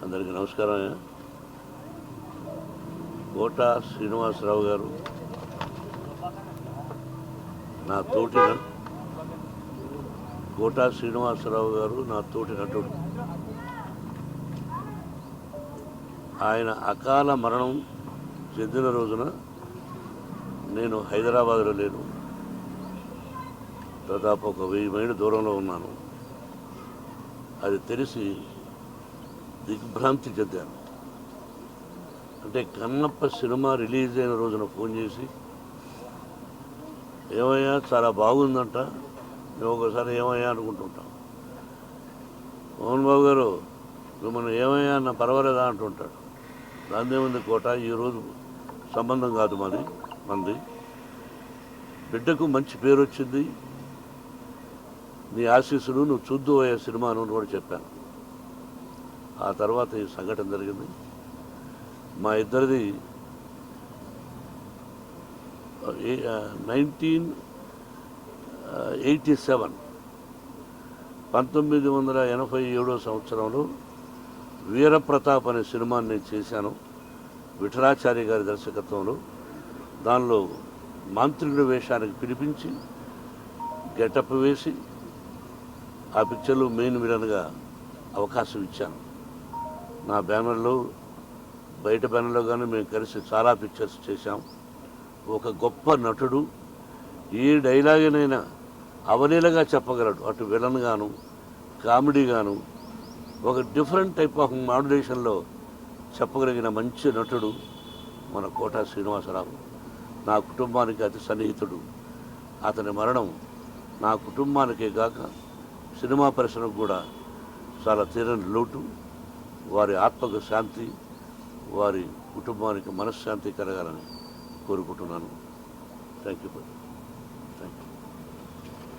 అందరికీ నమస్కారం. కోట శ్రీనివాసరావు గారు నా తోటి కోట శ్రీనివాసరావు గారు నా తోటి నటుడు. ఆయన అకాల మరణం చెందిన రోజున నేను హైదరాబాద్లో లేను. దాదాపు ఒక 1000 మైళ్ళు దూరంలో ఉన్నాను. అది తెలిసి దిగ్భ్రాంతి చెందాను. అంటే కన్నప్ప సినిమా రిలీజ్ అయిన రోజున ఫోన్ చేసి, ఏమయ్యా చాలా బాగుందంట, మేము ఒకసారి ఏమయ్యా అనుకుంటుంటాం. మోహన్ బాబు గారు మిమ్మల్ని ఏమయ్యా అన్న పర్వాలేదా అంటుంటాడు. దాందేముంది కోట, ఈరోజు సంబంధం కాదు మంది బిడ్డకు మంచి పేరు వచ్చింది, నీ ఆశీస్సులు నువ్వు చూద్దు అయ్యే సినిమా అని కూడా చెప్పాను. ఆ తర్వాత ఈ సంఘటన జరిగింది. మా ఇద్దరిది 1987 1987 సంవత్సరంలో వీరప్రతాప్ అనే సినిమాని నేను చేశాను, విఠలాచార్య గారి దర్శకత్వంలో. దానిలో మాంత్రికుడి వేషానికి పిలిపించి గెటప్ వేసి ఆ పిక్చర్లో మెయిన్ విలన్గా అవకాశం ఇచ్చాను. నా బ్యానర్లో, బయట బ్యానర్లో కానీ మేము కలిసి చాలా పిక్చర్స్ చేశాం. ఒక గొప్ప నటుడు ఏ డైలాగునైనా అవలీలగా చెప్పగలడు. అటు విలన్ గాను, కామెడీ గాను, ఒక డిఫరెంట్ టైప్ ఆఫ్ మాడ్యులేషన్లో చెప్పగలిగిన మంచి నటుడు మన కోట శ్రీనివాసరావు. నా కుటుంబానికి అతి సన్నిహితుడు. అతని మరణం నా కుటుంబానికే కాక సినిమా పరిశ్రమకు కూడా చాలా తీరని లోటు. వారి ఆత్మకు శాంతి, వారి కుటుంబానికి మనశ్శాంతి కలగాలని కోరుకుంటున్నాను. Thank you.